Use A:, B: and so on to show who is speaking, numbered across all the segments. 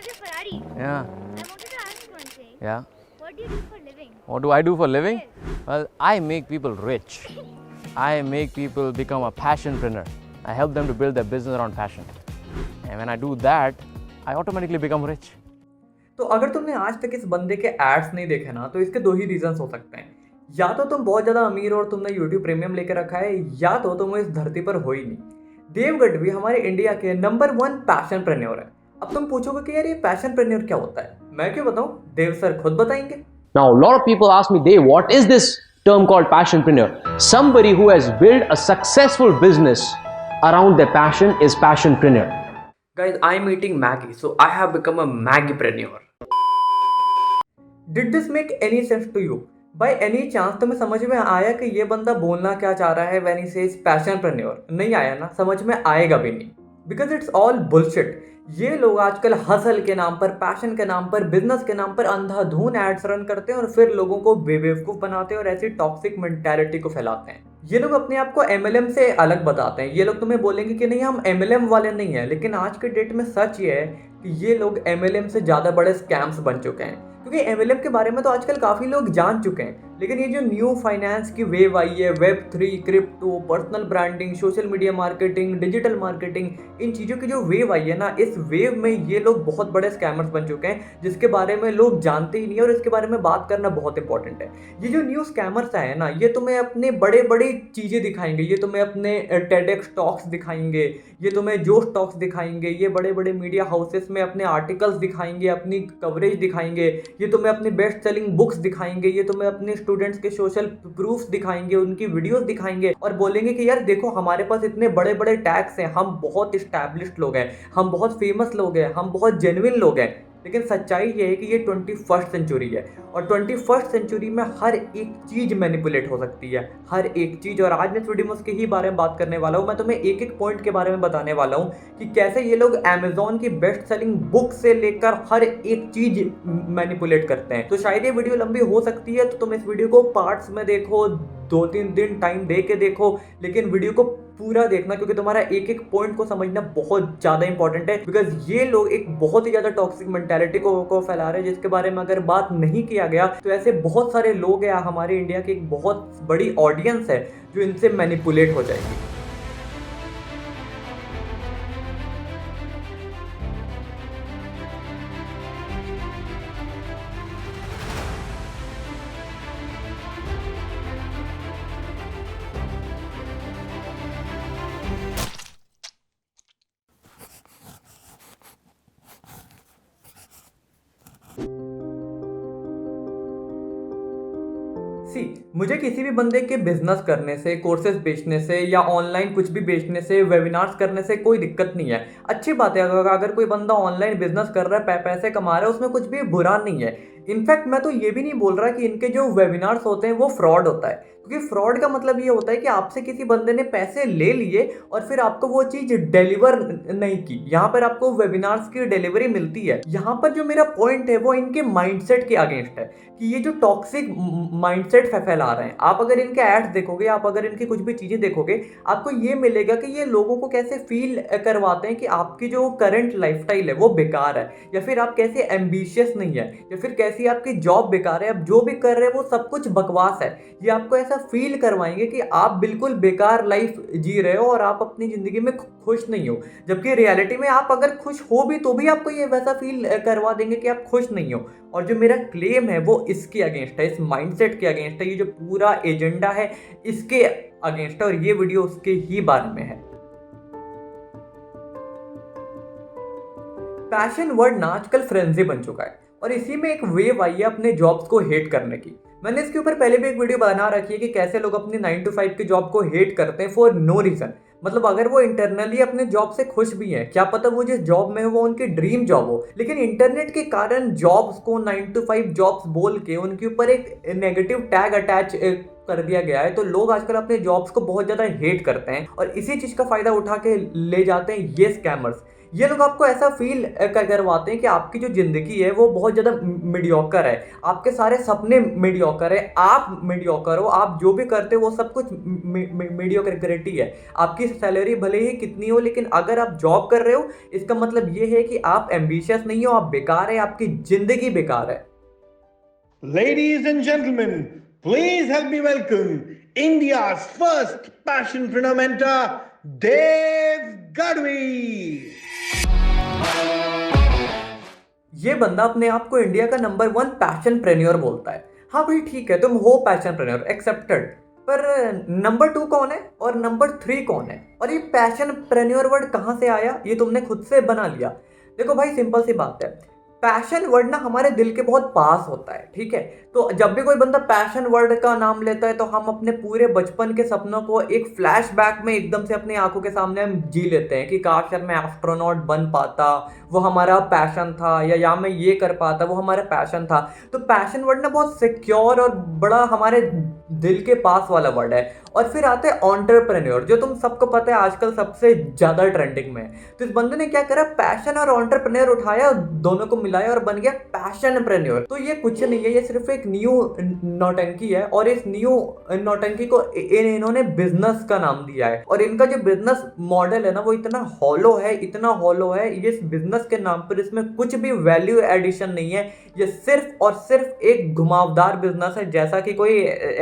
A: drive your Ferrari.
B: Yeah.
A: I wanted to ask you one thing.
B: Yeah.
A: What do you do for a living?
B: What do I do for a living?
A: Yes.
B: Well, I make people rich. I make people become a passionpreneur. I help them to build their business around passion. And when I do that, I automatically become rich.
C: तो अगर तुमने आज तक इस बंदे के ads नहीं देखे ना, तो इसके दो ही रीजंस हो सकते हैं। या तो तुम बहुत ज़्यादा अमीर और तुमने YouTube प्रीमियम लेकर रखा है, या तो तुम इस धरती पर हो ही नहीं। देव गढ़वी हमारे इंडिया के नंबर 1 पैशनप्रेन्योर है। अब तुम पूछोगे कि यार ये पैशनप्रेन्योर क्या होता है, मैं क्यों बताऊं, देव सर खुद बताएंगे।
D: Now, a lot of people ask me, Dave, what is this term called passionpreneur? Somebody who has built a successful business around their passion is passionpreneur.
C: Guys, I'm eating Maggie, so I have become a Maggipreneur. Did this make any sense to you? By any chance तुम्हें समझ में आया कि ये बंदा बोलना क्या चाह रहा है when he says passionpreneur? नहीं आया ना, समझ में आएगा भी नहीं, because it's all bullshit. ये लोग आजकल हसल के नाम पर, पैशन के नाम पर, बिजनेस के नाम पर अंधाधुन एड्स रन करते हैं और फिर लोगों को बेवकूफ बनाते हैं और ऐसी टॉक्सिक मेंटालिटी को फैलाते हैं। ये लोग अपने आप को MLM से अलग बताते हैं। ये लोग तुम्हें बोलेंगे कि नहीं हम MLM वाले नहीं हैं, लेकिन आज के डेट में सच ये है कि ये लोग MLM से ज़्यादा बड़े स्कैम्स बन चुके हैं। क्योंकि MLM के बारे में तो आजकल काफ़ी लोग जान चुके हैं, लेकिन ये जो न्यू फाइनेंस की वेव आई है, Web3, crypto, personal branding, social media marketing, digital marketing, इन चीज़ों की जो वेव आई है ना, इस वेव में ये लोग बहुत बड़े स्कैमर्स बन चुके हैं, जिसके बारे में लोग जानते ही नहीं है और इसके बारे में बात करना बहुत इंपॉर्टेंट है। ये जो न्यू स्कैमर्स आए हैं ना, ये तुम्हें अपने बड़े बड़ी चीज़ें दिखाएंगे, ये तुम्हें अपने TEDx टॉक्स दिखाएंगे, ये तुम्हें जोश टॉक्स दिखाएंगे, ये बड़े बड़े मीडिया हाउसेस में अपने आर्टिकल्स दिखाएंगे, अपनी कवरेज दिखाएंगे, ये तुम्हें अपनी बेस्ट सेलिंग बुक्स दिखाएंगे, ये तुम्हें अपने स्टूडेंट्स के सोशल प्रूफ्स दिखाएंगे, उनकी वीडियोस दिखाएंगे और बोलेंगे कि यार देखो हमारे पास इतने बड़े बड़े टैग्स हैं, हम बहुत इस्टेब्लिश्ड लोग हैं, हम बहुत फेमस लोग हैं, हम बहुत जेन्युइन लोग हैं। लेकिन सच्चाई ये है कि ये 21st सेंचुरी है और 21st सेंचुरी में हर एक चीज़ मैनिपुलेट हो सकती है, हर एक चीज़। और आज मैं इस वीडियो में उसके ही बारे में बात करने वाला हूँ। मैं तुम्हें एक एक पॉइंट के बारे में बताने वाला हूँ कि कैसे ये लोग अमेजोन की बेस्ट सेलिंग बुक से लेकर हर एक चीज़ मैनिपुलेट करते हैं। तो शायद ये वीडियो लंबी हो सकती है, तो तुम इस वीडियो को पार्ट्स में देखो, 2-3 दिन टाइम दे के देखो, लेकिन वीडियो को पूरा देखना, क्योंकि तुम्हारा एक एक पॉइंट को समझना बहुत ज़्यादा इंपॉर्टेंट है। बिकॉज ये लोग एक बहुत ही ज़्यादा टॉक्सिक मेंटालिटी को फैला रहे हैं, जिसके बारे में अगर बात नहीं किया गया तो ऐसे बहुत सारे लोग हैं, हमारे इंडिया की एक बहुत बड़ी ऑडियंस है जो इनसे मैनिपुलेट हो जाएगी। मुझे किसी भी बंदे के बिजनेस करने से, कोर्सेज बेचने से या ऑनलाइन कुछ भी बेचने से, वेबिनार्स करने से कोई दिक्कत नहीं है। अच्छी बात है, अगर कोई बंदा ऑनलाइन बिजनेस कर रहा है, पैसे कमा रहा है, उसमें कुछ भी बुरा नहीं है। इनफैक्ट मैं तो ये भी नहीं बोल रहा कि इनके जो वेबिनार्स होते हैं वो फ्रॉड होता है, क्योंकि फ्रॉड का मतलब ये होता है कि आपसे किसी बंदे ने पैसे ले लिए और फिर आपको वो चीज़ डिलीवर नहीं की। यहाँ पर आपको वेबिनार्स की डिलीवरी मिलती है। यहाँ पर जो मेरा पॉइंट है वो इनके माइंडसेट के अगेंस्ट है कि ये जो टॉक्सिक माइंडसेट फैला रहे हैं। आप अगर इनके एड्स देखोगे, आप अगर इनकी कुछ भी चीज़ें देखोगे, आपको ये मिलेगा कि ये लोगों को कैसे फील करवाते हैं कि आपकी जो करंट लाइफस्टाइल है वो बेकार है, या फिर आप कैसे एम्बिशियस नहीं है, या फिर कैसी आपकी जॉब बेकार है, आप जो भी कर रहे हैं वो सब कुछ बकवास है। ये आपको ऐसा फील करवाएंगे कि आप बिल्कुल बेकार लाइफ जी रहे हो और आप अपनी ज़िंदगी में खुश नहीं हो, जबकि रियलिटी में आप अगर खुश हो भी तो भी आपको ये वैसा फील करवा देंगे कि आप खुश नहीं हो। और जो मेरा क्लेम है वो इसके अगेंस्ट है, इस माइंडसेट के अगेंस्ट है। ये जो पूरा एजेंडा है इसके अगेंस्ट है और ये वीडियो उसके ही बारे में है। पैशन वर्ड ना आजकल फ्रेंजी बन चुका है और इसी में एक वेव आई है अपने जॉब्स को हेट करने की। मैंने इसके ऊपर पहले भी एक वीडियो बना रखी है कि कैसे लोग अपनी 9 to 5 की जॉब को हेट करते हैं फॉर नो रीजन। मतलब अगर वो इंटरनली अपने जॉब से खुश भी हैं, क्या पता वो जिस जॉब में है वो उनकी ड्रीम जॉब हो, लेकिन इंटरनेट के कारण जॉब्स को 9 to 5 जॉब्स बोल के उनके ऊपर एक नेगेटिव टैग अटैच कर दिया गया है। तो लोग आजकल अपने जॉब्स को बहुत ज़्यादा हेट करते हैं और इसी चीज़ का फ़ायदा उठा के ले जाते हैं ये स्कैमर्स। ये लोग आपको ऐसा फील करवाते हैं कि आपकी जो ज़िंदगी है वो बहुत ज़्यादा मीडियोकर है, आपके सारे सपने मीडियोकर है, आप मीडियोकर हो, आप जो भी करते हो वो सब कुछ मीडियोक्रिटी है। आपकी सैलरी भले ही कितनी हो, लेकिन अगर आप जॉब कर रहे हो इसका मतलब ये है कि आप एम्बिशियस नहीं हो, आप बेकार है, आपकी ज़िंदगी बेकार है।
E: Ladies and gentlemen, please help me welcome India's first passionpreneur mentor, Dave Gadvi.
C: ये बंदा अपने आप को इंडिया का नंबर 1 पैशनप्रेन्योर बोलता है। हाँ भाई ठीक है, तुम हो पैशनप्रेन्योर, एक्सेप्टेड, पर नंबर 2 कौन है और नंबर 3 कौन है? और ये पैशनप्रेन्योर वर्ड कहाँ से आया? ये तुमने खुद से बना लिया। देखो भाई, सिंपल सी बात है, पैशन वर्ड ना हमारे दिल के बहुत पास होता है, ठीक है? तो जब भी कोई बंदा पैशन वर्ड का नाम लेता है तो हम अपने पूरे बचपन के सपनों को एक फ्लैशबैक में एकदम से अपनी आंखों के सामने हम जी लेते हैं कि काश यार मैं एस्ट्रोनॉट बन पाता, वो हमारा पैशन था, या मैं ये कर पाता, वो हमारा पैशन था। तो पैशन वर्ड ना बहुत सिक्योर और बड़ा हमारे दिल के पास वाला वर्ड है। और फिर आते हैं एंटरप्रेन्योर, जो तुम सबको पता है आजकल सबसे ज़्यादा ट्रेंडिंग में है। तो इस बंदे ने क्या करा, पैशन और एंटरप्रेन्योर उठाया, दोनों को मिलाया और बन गया पैशनप्रेन्योर। तो ये कुछ नहीं है, ये सिर्फ एक न्यू नौटंकी है, और इस न्यू नौटंकी को इन्होंने बिजनेस का नाम दिया है। और इनका जो बिजनेस मॉडल है ना वो इतना हॉलो है, इतना हॉलो है, ये इस बिजनेस के नाम पर इसमें कुछ भी वैल्यू एडिशन नहीं है। ये सिर्फ और सिर्फ एक घुमावदार बिजनेस है, जैसा कि कोई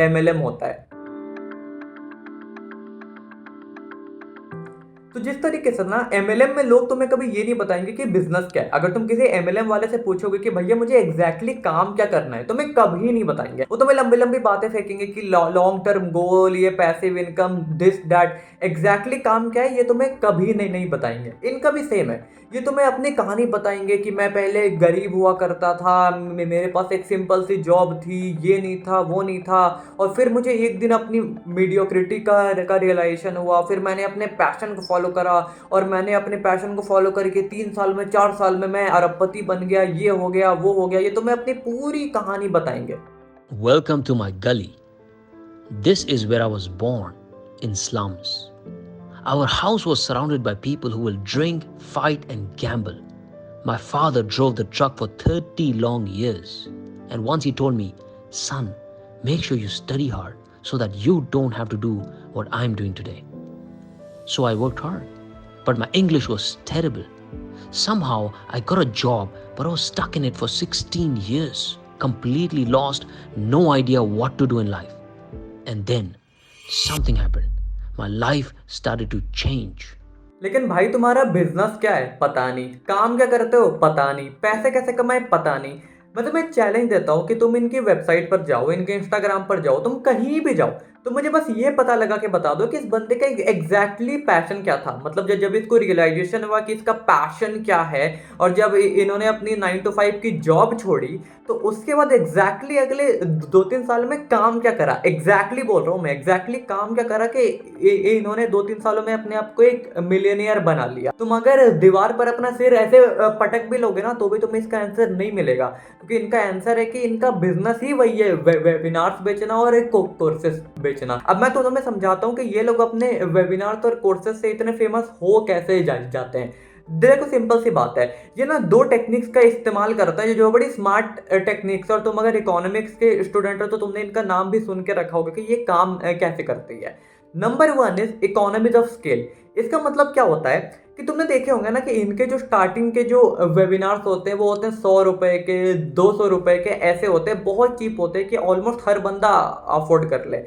C: MLM होता है। तो जिस तरीके से ना MLM में लोग तुम्हें कभी ये नहीं बताएंगे कि बिजनेस क्या है। अगर तुम किसी MLM वाले से पूछोगे कि भैया मुझे एग्जैक्टली काम क्या करना है, तुम्हें कभी नहीं बताएंगे। वो तुम्हें लंबी लंबी बातें फेंकेंगे कि लॉन्ग टर्म गोल, ये passive income, this that. Exactly काम क्या है ये तुम्हें कभी नहीं बताएंगे। इनका भी सेम है, ये तुम्हें अपनी कहानी बताएंगे कि मैं पहले गरीब हुआ करता था, मेरे पास एक सिंपल सी जॉब थी, ये नहीं था, वो नहीं था, और फिर मुझे एक दिन अपनी मीडियोक्रिटी का रियलाइजेशन हुआ, फिर मैंने अपने पैशन को फॉलो करा, और मैंने अपने पैशन को फॉलो करके 3 साल में 4 साल में मैं अरबपति बन गया, ये हो गया, वो हो गया। ये तुम्हें अपनी पूरी कहानी बताएंगे।
F: Welcome to my gully. This is where I was born, in slums. Our house was surrounded by people who will drink, fight and gamble. My father drove the truck for 30 long years. And once he told me, son, make sure you study hard so that you don't have to do what I'm doing today. So I worked hard, but my English was terrible. Somehow I got a job, but I was stuck in it for 16 years, completely lost, no idea what to do in life. And then something happened. My life started to change.
C: लेकिन भाई तुम्हारा business क्या है पता नहीं, काम क्या करते हो पता नहीं, पैसे कैसे कमाए पता नहीं। मैं तुम्हें चैलेंज देता हूँ कि तुम इनकी वेबसाइट पर जाओ, इनके इंस्टाग्राम पर जाओ, तुम कहीं भी जाओ, तो मुझे बस ये पता लगा के बता दो कि इस बंदे का एग्जैक्टली पैशन क्या था। मतलब जब इसको रियलाइजेशन हुआ कि इसका पैशन क्या है, और जब इन्होंने अपनी 9 to 5 की जॉब छोड़ी, तो उसके बाद एग्जैक्टली अगले 2-3 साल में काम क्या करा, एग्जैक्टली बोल रहा हूँ मैं, एग्जैक्टली काम क्या करा कि इन्होंने 2-3 सालों में अपने आप को एक मिलियनियर बना लिया। तुम अगर दीवार पर अपना सिर ऐसे पटक भी लोगे ना तो भी तुम्हें इसका आंसर नहीं मिलेगा, क्योंकि इनका आंसर है कि इनका बिजनेस ही वही है, वेबिनार्स बेचना और एक कोर्सेस बेचना। अब मैं तुम्हें समझाता हूँ कि ये लोग अपने वेबिनार्स और कोर्सेस से इतने फेमस हो कैसे जाते हैं। देखो सिंपल सी बात है, ये ना 2 टेक्निक्स का इस्तेमाल करता है जो बड़ी स्मार्ट टेक्निक्स, और तुम अगर इकोनॉमिक्स के स्टूडेंट हो तो तुमने इनका नाम भी सुन के रखा होगा कि ये काम कैसे करती है। Number 1 is economies of scale. इसका मतलब क्या होता है कि तुमने देखे होंगे ना कि इनके जो स्टार्टिंग के जो वेबिनार्स होते हैं वो होते हैं 100 रुपए के, 200 रुपए के, ऐसे होते हैं, बहुत चीप होते हैं कि ऑलमोस्ट हर बंदा अफोर्ड कर ले।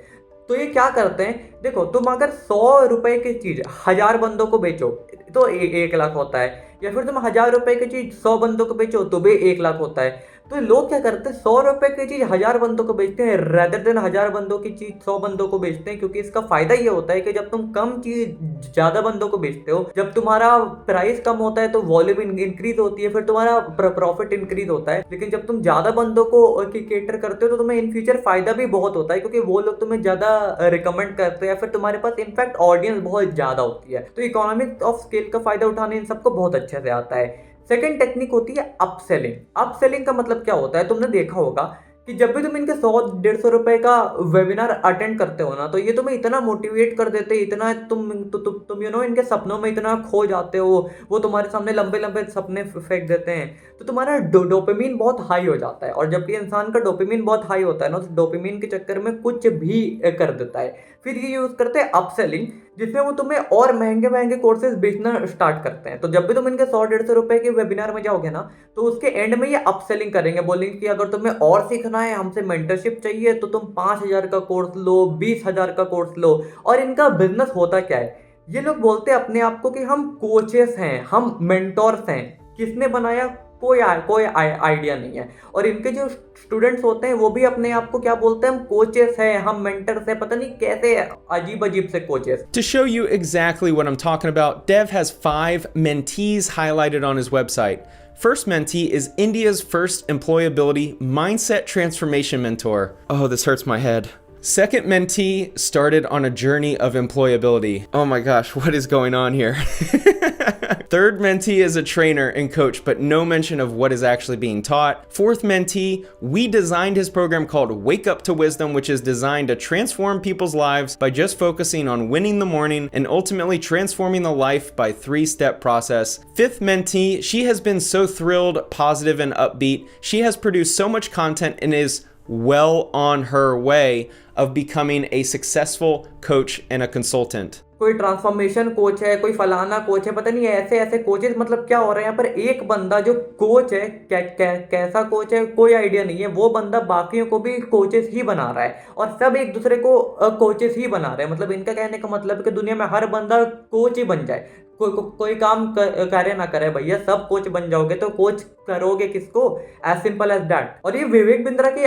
C: तो ये क्या करते हैं, देखो तुम अगर 100 रुपए की चीज़ 1000 बंदों को बेचो तो 1 लाख होता है, या फिर तुम 1000 रुपए की चीज़ 100 बंदों को बेचो तो भी 1 लाख होता है। तो लोग क्या करते हैं, 100 रुपए की चीज़ 1000 बंदों को बेचते हैं रेदर देन 1000 बंदों की चीज़ 100 बंदों को बेचते हैं, क्योंकि इसका फायदा ये होता है कि जब तुम कम चीज़ ज़्यादा बंदों को बेचते हो, जब तुम्हारा प्राइस कम होता है तो वॉल्यूम इंक्रीज होती है, फिर तुम्हारा प्रॉफिट इंक्रीज होता है। लेकिन जब तुम ज़्यादा बंदों को केटर करते हो तो तुम्हें इन फ्यूचर फायदा भी बहुत होता है, क्योंकि वो लोग तुम्हें ज़्यादा रिकमेंड करते हैं, फिर तुम्हारे पास इनफैक्ट ऑडियंस बहुत ज़्यादा होती है। तो इकोनॉमिक ऑफ स्केल का फायदा उठाने इन सबको बहुत अच्छे से आता है। सेकेंड टेक्निक होती है अपसेलिंग। अपसेलिंग का मतलब क्या होता है, तुमने देखा होगा कि जब भी तुम इनके 100-150 रुपए का वेबिनार अटेंड करते हो ना, तो ये तुम्हें इतना मोटिवेट कर देते, इतना तुम इनके सपनों में इतना खो जाते हो, वो तुम्हारे सामने लंबे लंबे सपने फेंक देते हैं, तो तुम्हारा डोपामिन बहुत हाई हो जाता है। और जबकि इंसान का डोपामिन बहुत हाई होता है ना, तो डोपामिन के चक्कर में कुछ भी कर देता है। फिर ये यूज़ करते हैं अपसेलिंग, जिसमें वो तुम्हें और महंगे महंगे कोर्सेज बेचना स्टार्ट करते हैं। तो जब भी तुम इनके 100-150 रुपए के वेबिनार में जाओगे ना, तो उसके एंड में ये अपसेलिंग करेंगे, बोलेंगे कि अगर तुम्हें और सीखना है, हमसे मेंटरशिप चाहिए, तो तुम 5,000 का कोर्स लो, 20,000 का कोर्स लो। और इनका बिजनेस होता क्या है, ये लोग बोलते हैं अपने आप को कि हम कोचेस हैं, हम मेंटोर्स हैं। किसने बनाया, कोई आइडिया नहीं है। और इनके जो स्टूडेंट्स होते हैं वो भी अपने आप को क्या बोलते हैं, हम कोचेस हैं, हम मेंटर्स हैं, पता नहीं कैसे अजीब अजीब से coaches.
G: To show you exactly what I'm talking about, Dev has 5 mentees highlighted on his website. First mentee is India's first employability mindset transformation mentor. Oh, this hurts my head. Second mentee started on a journey of employability. Oh my gosh, what is going on here? Third mentee is a trainer and coach, but no mention of what is actually being taught. Fourth mentee, we designed his program called Wake Up to Wisdom, which is designed to transform people's lives by just focusing on winning the morning and ultimately transforming the life by 3-step process. Fifth mentee, she has been so thrilled, positive, and upbeat. She has produced so much content and is well on her way of becoming a successful coach and a consultant.
C: कोई transformation coach है, कोई फलाना coach है, पता नहीं ऐसे ऐसे coaches, मतलब क्या हो रहे हैं यहाँ पर। एक बंदा जो कोच है, कैसा कोच है कोई आइडिया नहीं है, वो बंदा बाकियों को भी कोचेस ही बना रहा है, और सब एक दूसरे को कोचेस ही बना रहे हैं। मतलब इनका कहने का मतलब है कि दुनिया में हर बंदा कोच ही बन जाए, कोई काम करे ना करे भैया, सब कोच बन जाओगे तो कोच करोगे किसको, एज सिंपल एज दैट। और ये विवेक बिंद्रा की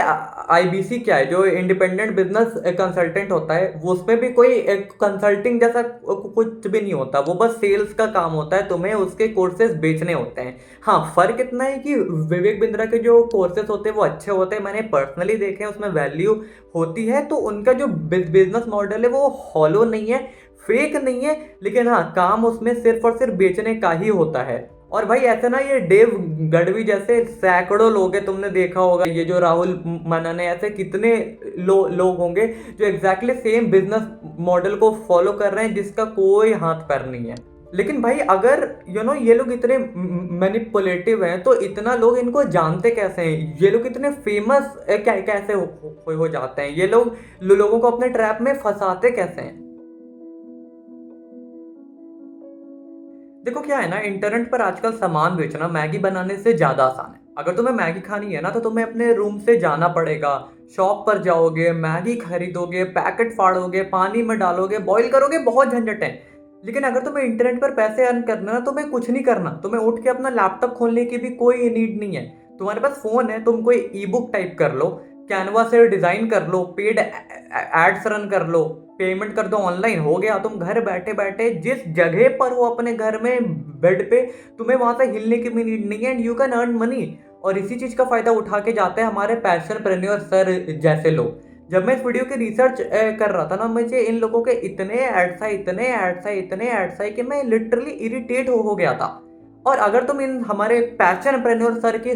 C: IBC क्या है, जो इंडिपेंडेंट बिजनेस कंसल्टेंट होता है, वो उसमें भी कोई कंसल्टिंग जैसा कुछ भी नहीं होता, वो बस सेल्स का काम होता है, तुम्हें उसके कोर्सेज बेचने होते हैं। हाँ, फर्क इतना है कि विवेक बिंद्रा के जो कोर्सेज होते हैं वो अच्छे होते हैं, मैंने पर्सनली देखे हैं, उसमें वैल्यू होती है। तो उनका जो बिजनेस मॉडल है वो हॉलो नहीं है, फेक नहीं है, लेकिन हाँ, काम उसमें सिर्फ और सिर्फ बेचने का ही होता है। और भाई ऐसे ना, ये डेव गढ़वी जैसे सैकड़ों लोग हैं, तुमने देखा होगा, ये जो राहुल मनन है, ऐसे कितने लोग होंगे जो एग्जैक्टली सेम बिजनेस मॉडल को फॉलो कर रहे हैं, जिसका कोई हाथ पैर नहीं है। लेकिन भाई अगर ये लोग इतने मैनिपुलेटिव हैं, तो इतना लोग इनको जानते कैसे हैं, ये लोग इतने फेमस कैसे हो जाते हैं, ये लोग लोगों को अपने ट्रैप में फंसाते कैसे हैं। देखो क्या है ना, इंटरनेट पर आजकल सामान बेचना मैगी बनाने से ज़्यादा आसान है। अगर तुम्हें मैगी खानी है ना, तो तुम्हें अपने रूम से जाना पड़ेगा, शॉप पर जाओगे, मैगी खरीदोगे, पैकेट फाड़ोगे, पानी में डालोगे, बॉईल करोगे, बहुत झंझट है। लेकिन अगर तुम्हें इंटरनेट पर पैसे अर्न करना है, तुम्हें कुछ नहीं करना, तुम्हें उठ के अपना लैपटॉप खोलने की भी कोई नीड नहीं है। तुम्हारे पास फ़ोन है, तुम कोई ई-बुक टाइप कर लो, कैनवा से डिज़ाइन कर लो, पेड एड्स रन कर लो, पेमेंट कर दो ऑनलाइन, हो गया। तुम घर बैठे बैठे जिस जगह पर हो अपने घर में बेड पे, तुम्हें वहाँ से हिलने की भी नीड नहीं है, and you can earn money. और इसी चीज़ का फ़ायदा उठा के जाते हैं हमारे पैशनप्रेन्योर सर जैसे लोग। जब मैं इस वीडियो की रिसर्च कर रहा था ना, मुझे इन लोगों के इतने एड्स आए कि मैं लिटरली इरिटेट हो गया था। और अगर तुम इन हमारे पैशनप्रेन्योर सर के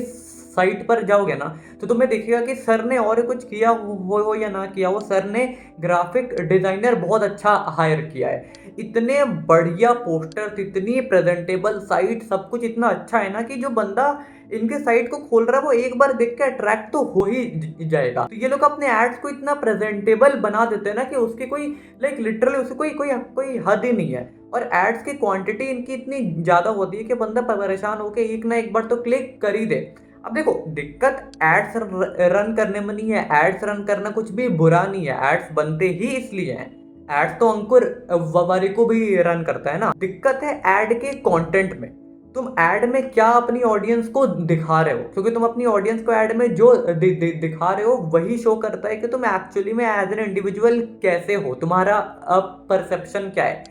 C: साइट पर जाओगे ना, तो तुम्हें देखिएगा कि सर ने और कुछ किया हो या ना किया हो, सर ने ग्राफिक डिज़ाइनर बहुत अच्छा हायर किया है। इतने बढ़िया पोस्टर्स, इतनी प्रेजेंटेबल साइट, सब कुछ इतना अच्छा है ना कि जो बंदा इनके साइट को खोल रहा है वो एक बार देख के अट्रैक्ट तो हो ही जाएगा। तो ये लोग अपने एड्स को इतना प्रेजेंटेबल बना देते हैं ना कि उसकी कोई लिटरली उसकी कोई हद ही नहीं है। और एड्स की क्वांटिटी इनकी इतनी ज़्यादा होती है कि बंदा परेशान होकर एक ना एक बार तो क्लिक कर ही दे। अब देखो, दिक्कत एड्स रन करने में नहीं है, एड्स रन करना कुछ भी बुरा नहीं है, एड्स बनते ही इसलिए हैं। एड्स तो अंकुर वारिको भी रन करता है ना। दिक्कत है ऐड के कंटेंट में, तुम ऐड में क्या अपनी ऑडियंस को दिखा रहे हो, क्योंकि तुम अपनी ऑडियंस को ऐड में जो दिखा रहे हो वही शो करता है कि तुम एक्चुअली में एज एन इंडिविजुअल कैसे हो, तुम्हारा परसेप्शन क्या है।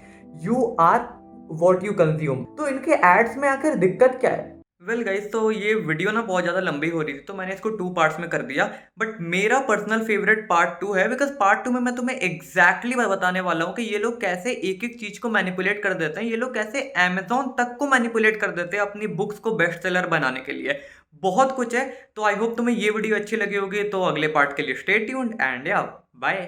C: You are what you consume. तो इनके एड्स में आखिर दिक्कत क्या है? वेल गाइस, तो ये वीडियो ना बहुत ज़्यादा लंबी हो रही थी तो मैंने इसको 2 पार्ट्स में कर दिया। बट मेरा पर्सनल फेवरेट पार्ट 2 है, बिकॉज पार्ट 2 में मैं तुम्हें एग्जैक्टली बताने वाला हूँ कि ये लोग कैसे एक एक चीज़ को मैनिपुलेट कर देते हैं। ये लोग कैसे अमेजोन तक को मैनिपुलेट कर देते हैं अपनी बुक्स को बेस्ट सेलर बनाने के लिए। बहुत कुछ है। तो आई होप तुम्हें ये वीडियो अच्छी लगी होगी। तो अगले पार्ट के लिए स्टे ट्यून्ड एंड या बाय।